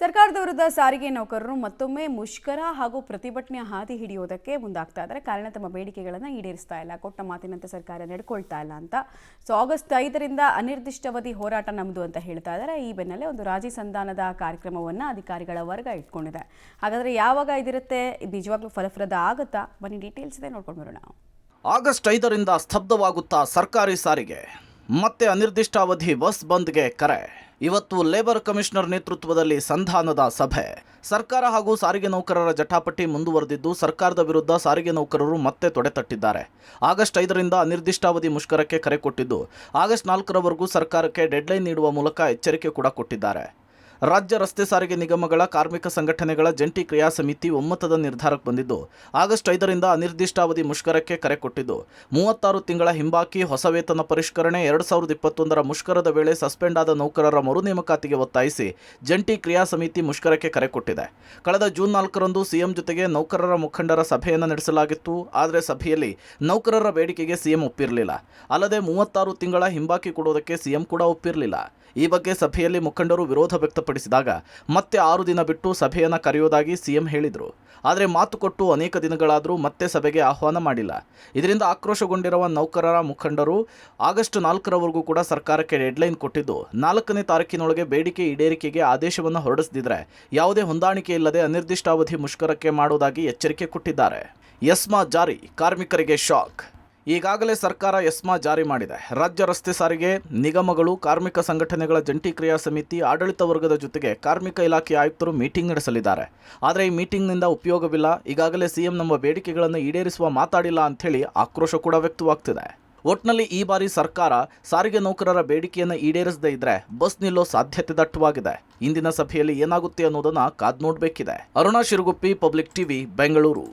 ಸರ್ಕಾರದ ವಿರುದ್ಧ ಸಾರಿಗೆ ನೌಕರರು ಮತ್ತೊಮ್ಮೆ ಮುಷ್ಕರ ಹಾಗೂ ಪ್ರತಿಭಟನೆ ಹಾದಿ ಹಿಡಿಯೋದಕ್ಕೆ ಮುಂದಾಗ್ತಾ ಇದ್ದಾರೆ. ಕಾರಣ ತಮ್ಮ ಬೇಡಿಕೆಗಳನ್ನು ಈಡೇರಿಸ್ತಾ ಇಲ್ಲ, ಕೊಟ್ಟ ಮಾತಿನಂತೆ ಸರ್ಕಾರ ನಡ್ಕೊಳ್ತಾ ಇಲ್ಲ ಅಂತ. ಆಗಸ್ಟ್ 5ರಿಂದ ಅನಿರ್ದಿಷ್ಟಾವಧಿ ಹೋರಾಟ ನಮ್ಮದು ಅಂತ ಹೇಳ್ತಾ ಇದ್ದಾರೆ. ಈ ಬೆನ್ನಲ್ಲೇ ಒಂದು ರಾಜಿ ಸಂಧಾನದ ಕಾರ್ಯಕ್ರಮವನ್ನು ಅಧಿಕಾರಿಗಳ ವರ್ಗ ಇಟ್ಕೊಂಡಿದೆ. ಹಾಗಾದ್ರೆ ಯಾವಾಗ ಇದಿರುತ್ತೆ, ಇದು ನಿಜವಾಗ್ಲೂ ಫಲಪ್ರದ ಆಗುತ್ತಾ? ಬನ್ನಿ ಡೀಟೇಲ್ಸ್ ಇದೆ ನೋಡ್ಕೊಂಡು ಬರೋಣ. ಆಗಸ್ಟ್ 5ರಿಂದ ಸ್ತಬ್ಧವಾಗುತ್ತಾ ಸರ್ಕಾರಿ ಸಾರಿಗೆ, ಮತ್ತೆ ಅನಿರ್ದಿಷ್ಟಾವಧಿ ಬಸ್ ಬಂದ್ಗೆ ಕರೆ. ಇವತ್ತು ಲೇಬರ್ ಕಮಿಷನರ್ ನೇತೃತ್ವದಲ್ಲಿ ಸಂಧಾನದ ಸಭೆ. ಸರ್ಕಾರ ಹಾಗೂ ಸಾರಿಗೆ ನೌಕರರ ಜಟಾಪಟಿ ಮುಂದುವರೆದಿದ್ದು, ಸರ್ಕಾರದ ವಿರುದ್ಧ ಸಾರಿಗೆ ನೌಕರರು ಮತ್ತೆ ತೊಡೆತಟ್ಟಿದ್ದಾರೆ. ಆಗಸ್ಟ್ 5ರಿಂದ ಅನಿರ್ದಿಷ್ಟಾವಧಿ ಮುಷ್ಕರಕ್ಕೆ ಕರೆ ಕೊಟ್ಟಿದ್ದು, ಆಗಸ್ಟ್ 4ರವರೆಗೂ ಸರ್ಕಾರಕ್ಕೆ ಡೆಡ್ಲೈನ್ ನೀಡುವ ಮೂಲಕ ಎಚ್ಚರಿಕೆ ಕೂಡ ಕೊಟ್ಟಿದ್ದಾರೆ. ರಾಜ್ಯ ರಸ್ತೆ ಸಾರಿಗೆ ನಿಗಮಗಳ ಕಾರ್ಮಿಕ ಸಂಘಟನೆಗಳ ಜಂಟಿ ಕ್ರಿಯಾ ಸಮಿತಿ ಒಮ್ಮತದ ನಿರ್ಧಾರಕ್ಕೆ ಬಂದಿದ್ದು, ಆಗಸ್ಟ್ 5ರಿಂದ ಅನಿರ್ದಿಷ್ಟಾವಧಿ ಮುಷ್ಕರಕ್ಕೆ ಕರೆ ಕೊಟ್ಟಿದ್ದು, 36 ತಿಂಗಳ ಹಿಂಬಾಕಿ, ಹೊಸ ವೇತನ ಪರಿಷ್ಕರಣೆ, 2021ರ ಮುಷ್ಕರದ ವೇಳೆ ಸಸ್ಪೆಂಡ್ ಆದ ನೌಕರರ ಮರು ನೇಮಕಾತಿಗೆ ಒತ್ತಾಯಿಸಿ ಜಂಟಿ ಕ್ರಿಯಾ ಸಮಿತಿ ಮುಷ್ಕರಕ್ಕೆ ಕರೆ ಕೊಟ್ಟಿದೆ. ಕಳೆದ ಜೂನ್ 4ರಂದು ಸಿಎಂ ಜೊತೆಗೆ ನೌಕರರ ಮುಖಂಡರ ಸಭೆಯನ್ನು ನಡೆಸಲಾಗಿತ್ತು. ಆದರೆ ಸಭೆಯಲ್ಲಿ ನೌಕರರ ಬೇಡಿಕೆಗೆ ಸಿಎಂ ಒಪ್ಪಿರಲಿಲ್ಲ. ಅಲ್ಲದೆ 36 ತಿಂಗಳ ಹಿಂಬಾಕಿ ಕೊಡುವುದಕ್ಕೆ ಸಿಎಂ ಕೂಡ ಒಪ್ಪಿರಲಿಲ್ಲ. ಈ ಬಗ್ಗೆ ಸಭೆಯಲ್ಲಿ ಮುಖಂಡರು ವಿರೋಧ ವ್ಯಕ್ತಪಡಿಸಿದಾಗ ಮತ್ತೆ 6 ದಿನ ಬಿಟ್ಟು ಸಭೆಯನ್ನು ಕರೆಯುವುದಾಗಿ ಸಿಎಂ ಹೇಳಿದರು. ಆದರೆ ಮಾತು ಕೊಟ್ಟು ಅನೇಕ ದಿನಗಳಾದರೂ ಮತ್ತೆ ಸಭೆಗೆ ಆಹ್ವಾನ ಮಾಡಿಲ್ಲ. ಇದರಿಂದ ಆಕ್ರೋಶಗೊಂಡಿರುವ ನೌಕರರ ಮುಖಂಡರು ಆಗಸ್ಟ್ 4ರವರೆಗೂ ಕೂಡ ಸರ್ಕಾರಕ್ಕೆ ಡೆಡ್ಲೈನ್ ಕೊಟ್ಟಿದ್ದು, 4ನೇ ತಾರೀಕಿನೊಳಗೆ ಬೇಡಿಕೆ ಈಡೇರಿಕೆಗೆ ಆದೇಶವನ್ನು ಹೊರಡಿಸದಿದ್ದರೆ ಯಾವುದೇ ಹೊಂದಾಣಿಕೆ ಇಲ್ಲದೆ ಅನಿರ್ದಿಷ್ಟಾವಧಿ ಮುಷ್ಕರಕ್ಕೆ ಮಾಡುವುದಾಗಿ ಎಚ್ಚರಿಕೆ ಕೊಟ್ಟಿದ್ದಾರೆ. ಎಸ್ಮಾ ಜಾರಿ, ಕಾರ್ಮಿಕರಿಗೆ ಶಾಕ್. ಈಗಾಗಲೇ ಸರ್ಕಾರ ಎಸ್ಮಾ ಜಾರಿ ಮಾಡಿದೆ. ರಾಜ್ಯ ರಸ್ತೆ ಸಾರಿಗೆ ನಿಗಮಗಳು, ಕಾರ್ಮಿಕ ಸಂಘಟನೆಗಳ ಜಂಟಿ ಕ್ರಿಯಾ ಸಮಿತಿ, ಆಡಳಿತ ವರ್ಗದ ಜೊತೆಗೆ ಕಾರ್ಮಿಕ ಇಲಾಖೆ ಆಯುಕ್ತರು ಮೀಟಿಂಗ್ ನಡೆಸಲಿದ್ದಾರೆ. ಆದರೆ ಈ ಮೀಟಿಂಗ್ನಿಂದ ಉಪಯೋಗವಿಲ್ಲ. ಈಗಾಗಲೇ ಸಿಎಂ ನಮ್ಮ ಬೇಡಿಕೆಗಳನ್ನು ಈಡೇರಿಸುವ ಮಾತಾಡಿಲ್ಲ ಅಂಥೇಳಿ ಆಕ್ರೋಶ ಕೂಡ ವ್ಯಕ್ತವಾಗ್ತಿದೆ. ಒಟ್ನಲ್ಲಿ ಈ ಬಾರಿ ಸರ್ಕಾರ ಸಾರಿಗೆ ನೌಕರರ ಬೇಡಿಕೆಯನ್ನು ಈಡೇರಿಸದೇ ಇದ್ರೆ ಬಸ್ ನಿಲ್ಲೋ ಸಾಧ್ಯತೆ ದಟ್ಟವಾಗಿದೆ. ಇಂದಿನ ಸಭೆಯಲ್ಲಿ ಏನಾಗುತ್ತೆ ಅನ್ನೋದನ್ನ ಕಾದ್ ನೋಡಬೇಕಿದೆ. Aruna Shiraguppi, public TV, Bengaluru.